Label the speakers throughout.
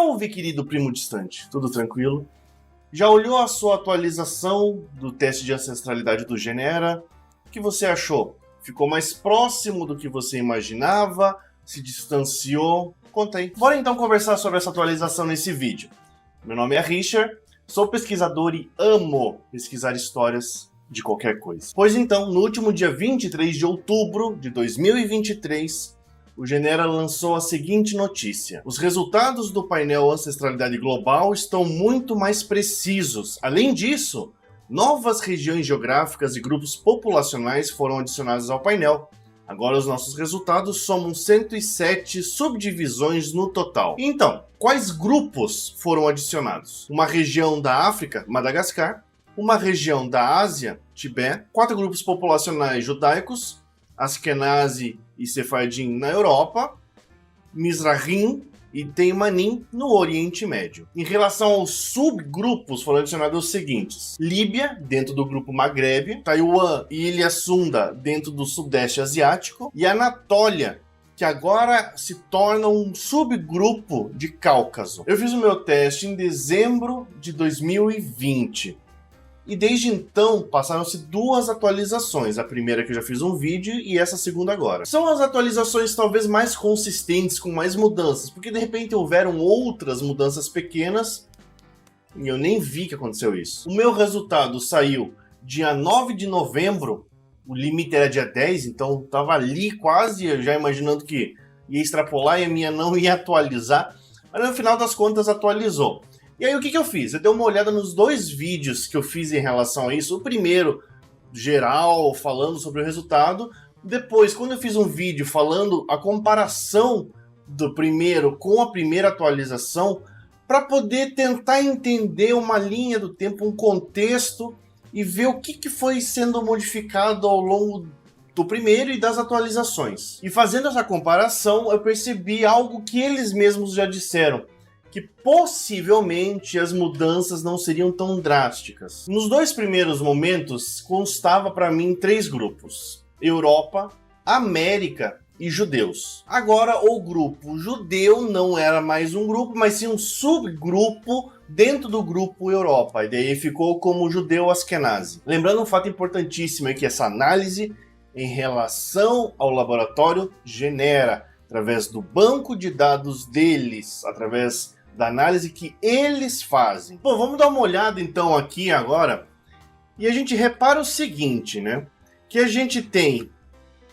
Speaker 1: Salve, querido primo distante, tudo tranquilo? Já olhou a sua atualização do teste de ancestralidade do Genera? O que você achou? Ficou mais próximo do que você imaginava? Se distanciou? Conta aí. Bora então conversar sobre essa atualização nesse vídeo. Meu nome é Richard, sou pesquisador e amo pesquisar histórias de qualquer coisa. Pois então, no último dia 23 de outubro de 2023, o Genera lançou a seguinte notícia: os resultados do painel Ancestralidade Global estão muito mais precisos. Além disso, novas regiões geográficas e grupos populacionais foram adicionados ao painel. Agora os nossos resultados somam 107 subdivisões no total. Então, quais grupos foram adicionados? Uma região da África, Madagascar, uma região da Ásia, Tibete, 4 grupos populacionais judaicos, Askenazi e Sefardim na Europa, Mizrahim e Teimanim no Oriente Médio. Em relação aos subgrupos, foram adicionados os seguintes: Líbia, dentro do grupo Maghreb, Taiwan e Ilha Sunda, dentro do Sudeste Asiático, e Anatólia, que agora se torna um subgrupo de Cáucaso. Eu fiz o meu teste em dezembro de 2020. E desde então passaram-se 2 atualizações, a primeira que eu já fiz um vídeo e essa segunda agora. São as atualizações talvez mais consistentes, com mais mudanças, porque de repente houveram outras mudanças pequenas e eu nem vi que aconteceu isso. O meu resultado saiu dia 9 de novembro, o limite era dia 10, então estava ali quase já imaginando que ia extrapolar e a minha não ia atualizar, mas no final das contas atualizou. E aí o que eu fiz? Eu dei uma olhada nos 2 vídeos que eu fiz em relação a isso. O primeiro, geral, falando sobre o resultado. Depois, quando eu fiz um vídeo falando a comparação do primeiro com a primeira atualização, para poder tentar entender uma linha do tempo, um contexto, e ver o que foi sendo modificado ao longo do primeiro e das atualizações. E fazendo essa comparação, eu percebi algo que eles mesmos já disseram, que possivelmente as mudanças não seriam tão drásticas. Nos 2 primeiros momentos, constava para mim 3 grupos: Europa, América e judeus. Agora o grupo judeu não era mais um grupo, mas sim um subgrupo dentro do grupo Europa, e daí ficou como judeu Askenazi. Lembrando um fato importantíssimo é que essa análise em relação ao laboratório Genera, através do banco de dados deles, através da análise que eles fazem. Bom, vamos dar uma olhada então aqui agora, e a gente repara o seguinte, né? Que a gente tem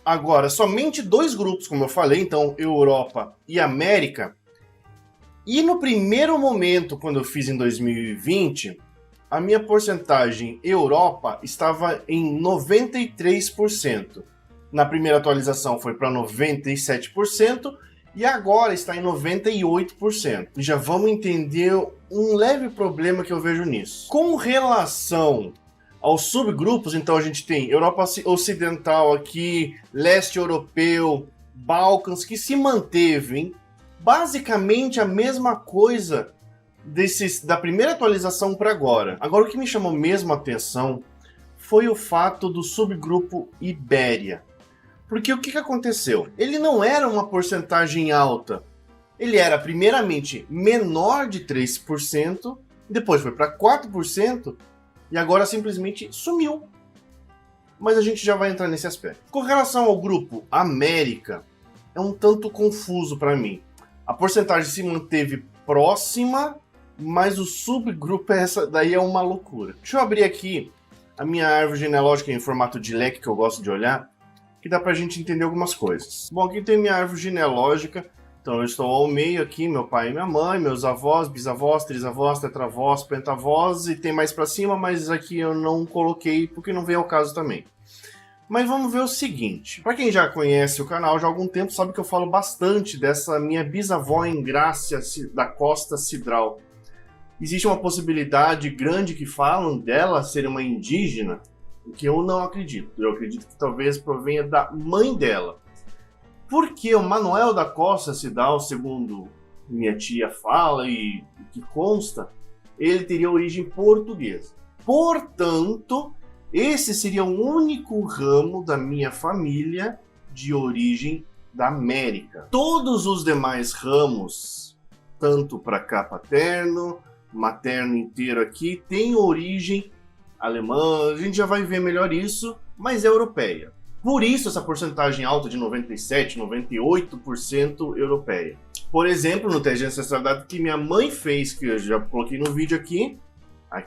Speaker 1: agora somente 2 grupos, como eu falei, então Europa e América, e no primeiro momento, quando eu fiz em 2020, a minha porcentagem Europa estava em 93%. Na primeira atualização foi para 97%, e agora está em 98%. Já vamos entender um leve problema que eu vejo nisso. Com relação aos subgrupos, então a gente tem Europa Ocidental aqui, Leste Europeu, Balcãs, que se manteve basicamente a mesma coisa da primeira atualização para agora. Agora, o que me chamou mesmo a atenção foi o fato do subgrupo Ibéria. Porque o que aconteceu? Ele não era uma porcentagem alta. Ele era, primeiramente, menor de 3%, depois foi para 4%, e agora simplesmente sumiu. Mas a gente já vai entrar nesse aspecto. Com relação ao grupo América, é um tanto confuso para mim. A porcentagem se manteve próxima, mas o subgrupo daí é uma loucura. Deixa eu abrir aqui a minha árvore genealógica em formato de leque, que eu gosto de olhar, que dá pra gente entender algumas coisas. Bom, aqui tem minha árvore genealógica, então eu estou ao meio aqui, meu pai e minha mãe, meus avós, bisavós, trisavós, tetravós, pentavós, e tem mais pra cima, mas aqui eu não coloquei porque não veio ao caso também. Mas vamos ver o seguinte, para quem já conhece o canal já há algum tempo, sabe que eu falo bastante dessa minha bisavó Engrácia da Costa Cidral. Existe uma possibilidade grande que falam dela ser uma indígena, que eu não acredito. Eu acredito que talvez provenha da mãe dela. Porque o Manuel da Costa Cidral, segundo minha tia fala e que consta, ele teria origem portuguesa. Portanto, esse seria o único ramo da minha família de origem da América. Todos os demais ramos tanto para cá paterno, materno inteiro aqui, tem origem alemã, a gente já vai ver melhor isso, mas é europeia. Por isso essa porcentagem alta de 97, 98% europeia. Por exemplo, no teste de ancestralidade que minha mãe fez, que eu já coloquei no vídeo aqui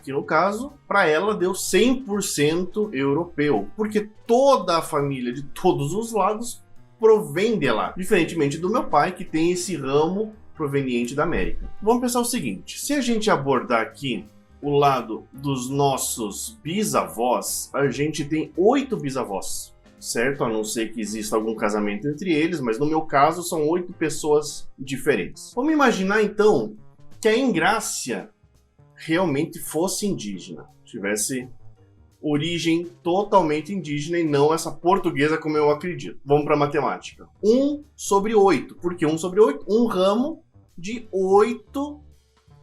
Speaker 1: no caso, para ela deu 100% europeu, porque toda a família de todos os lados provém de lá, diferentemente do meu pai, que tem esse ramo proveniente da América. Vamos pensar o seguinte, se a gente abordar aqui o lado dos nossos bisavós, a gente tem 8 bisavós, certo? A não ser que exista algum casamento entre eles, mas no meu caso são 8 pessoas diferentes. Vamos imaginar então que a Engrácia realmente fosse indígena, tivesse origem totalmente indígena e não essa portuguesa como eu acredito. Vamos para a matemática. 1 sobre 8. Por que 1 sobre 8? Um ramo de 8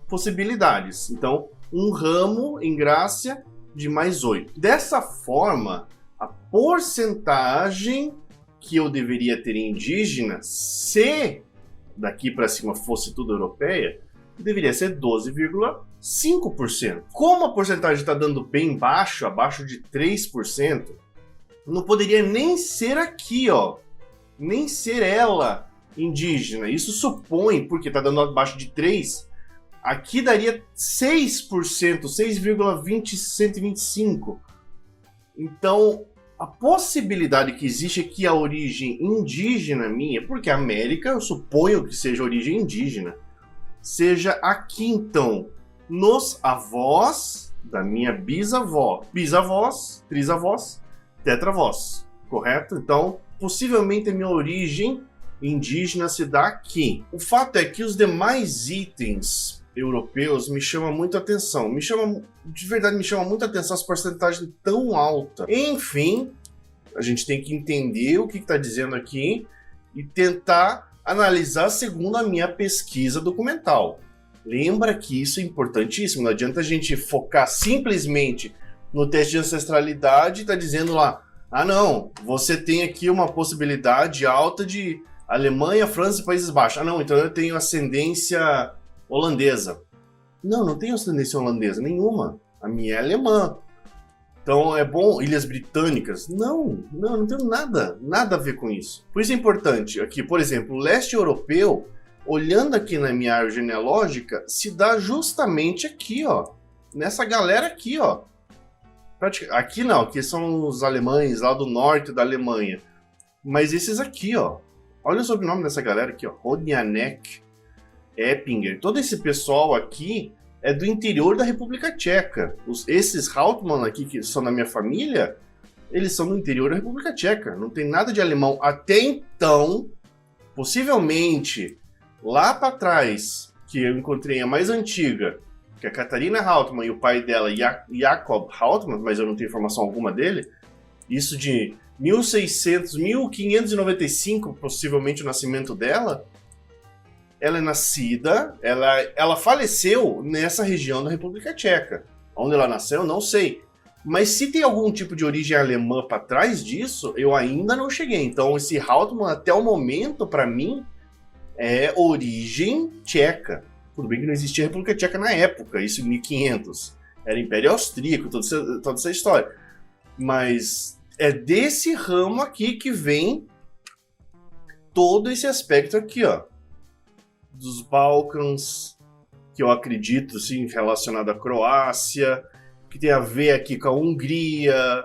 Speaker 1: possibilidades. Então, um ramo Engrácia de mais 8. Dessa forma, a porcentagem que eu deveria ter indígena, se daqui para cima fosse tudo europeia, deveria ser 12,5%. Como a porcentagem está dando bem baixo, abaixo de 3%, não poderia nem ser aqui, ó, nem ser ela indígena. Isso supõe, porque está dando abaixo de 3%, aqui daria 6%, 6,125%. Então, a possibilidade que existe aqui a origem indígena minha, porque a América eu suponho que seja origem indígena, seja aqui então, nos avós da minha bisavó, bisavós, trisavós, tetravós, correto? Então, possivelmente a minha origem indígena se dá aqui. O fato é que os demais itens europeus me chamam muito a atenção, de verdade me chama muito a atenção as porcentagens tão altas. Enfim, a gente tem que entender o que está dizendo aqui e tentar analisar segundo a minha pesquisa documental. Lembra que isso é importantíssimo, não adianta a gente focar simplesmente no teste de ancestralidade e tá dizendo lá, ah não, você tem aqui uma possibilidade alta de Alemanha, França e Países Baixos. Ah não, então eu tenho ascendência holandesa. Não, não tenho ascendência holandesa nenhuma, a minha é alemã. Então é bom, Ilhas Britânicas. Não tenho nada a ver com isso. Por isso é importante, aqui, por exemplo, o leste europeu, olhando aqui na minha árvore genealógica, se dá justamente aqui, ó. Nessa galera aqui, ó. Aqui não, aqui são os alemães lá do norte da Alemanha. Mas esses aqui, ó. Olha o sobrenome dessa galera aqui, ó. Rodnianek, Eppinger. Todo esse pessoal aqui é do interior da República Tcheca. Esses Hauptmann aqui, que são da minha família, eles são do interior da República Tcheca. Não tem nada de alemão. Até então, possivelmente, lá para trás, que eu encontrei a mais antiga, que é a Catarina Hauptmann e o pai dela, Jakob Hauptmann, mas eu não tenho informação alguma dele, isso de 1595, possivelmente o nascimento dela, ela é nascida, ela faleceu nessa região da República Tcheca. Onde ela nasceu, não sei. Mas se tem algum tipo de origem alemã para trás disso, eu ainda não cheguei. Então esse Hauptmann, até o momento, para mim, é origem tcheca. Tudo bem que não existia República Tcheca na época, isso em 1500. Era Império Austríaco, toda essa história. Mas é desse ramo aqui que vem todo esse aspecto aqui, ó. Dos Balcãs, que eu acredito, sim, relacionado à Croácia, que tem a ver aqui com a Hungria.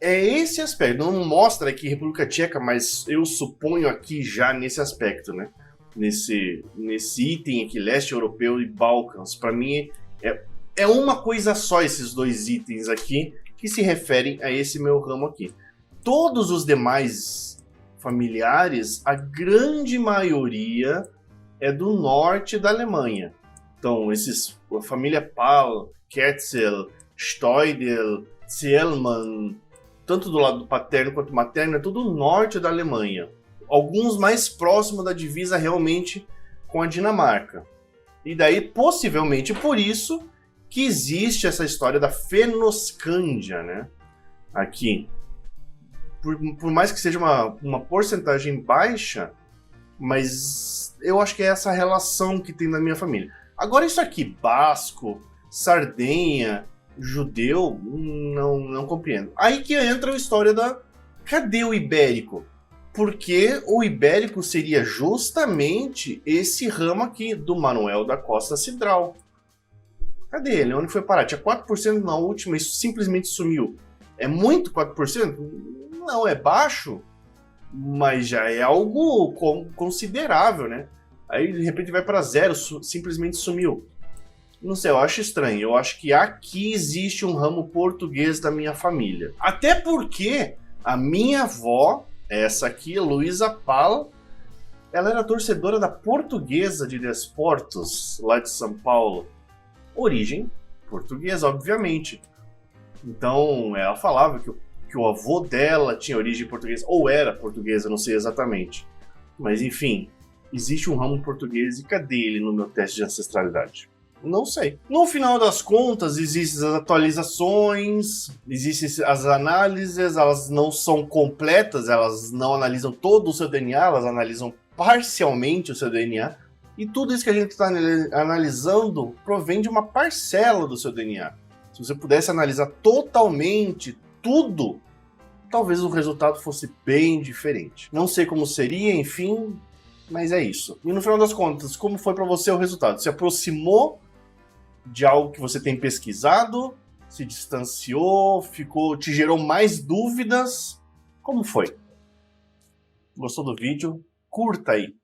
Speaker 1: É esse aspecto. Não mostra aqui República Tcheca, mas eu suponho aqui já nesse aspecto, né? Nesse item aqui, leste europeu e Balcãs. Para mim, é uma coisa só esses dois itens aqui que se referem a esse meu ramo aqui. Todos os demais familiares, a grande maioria é do norte da Alemanha. Então, a família Pahl, Ketzel, Steudel, Zellmann, tanto do lado paterno quanto materno, é tudo norte da Alemanha. Alguns mais próximos da divisa realmente com a Dinamarca. E daí, possivelmente por isso, que existe essa história da Fennoscândia, né? Aqui. Por mais que seja uma porcentagem baixa, mas eu acho que é essa relação que tem na minha família. Agora isso aqui, basco, Sardenha, judeu, não compreendo. Aí que entra a história da... Cadê o ibérico? Porque o ibérico seria justamente esse ramo aqui do Manuel da Costa Cidral. Cadê ele? Onde foi parar? Tinha 4% na última, isso simplesmente sumiu. É muito 4%? Não, é baixo, mas já é algo considerável, né? Aí de repente vai para zero, simplesmente sumiu. Não sei, eu acho estranho. Eu acho que aqui existe um ramo português da minha família. Até porque a minha avó, essa aqui, Luísa Pal, ela era torcedora da Portuguesa de Desportos, lá de São Paulo. Origem portuguesa, obviamente. Então, ela falava que o avô dela tinha origem portuguesa, ou era portuguesa, não sei exatamente. Mas, enfim, existe um ramo português e cadê ele no meu teste de ancestralidade? Não sei. No final das contas, existem as atualizações, existem as análises, elas não são completas, elas não analisam todo o seu DNA, elas analisam parcialmente o seu DNA. E tudo isso que a gente está analisando provém de uma parcela do seu DNA. Se você pudesse analisar totalmente tudo, talvez o resultado fosse bem diferente. Não sei como seria, enfim, mas é isso. E no final das contas, como foi para você o resultado? Se aproximou de algo que você tem pesquisado? Se distanciou? Te gerou mais dúvidas? Como foi? Gostou do vídeo? Curta aí.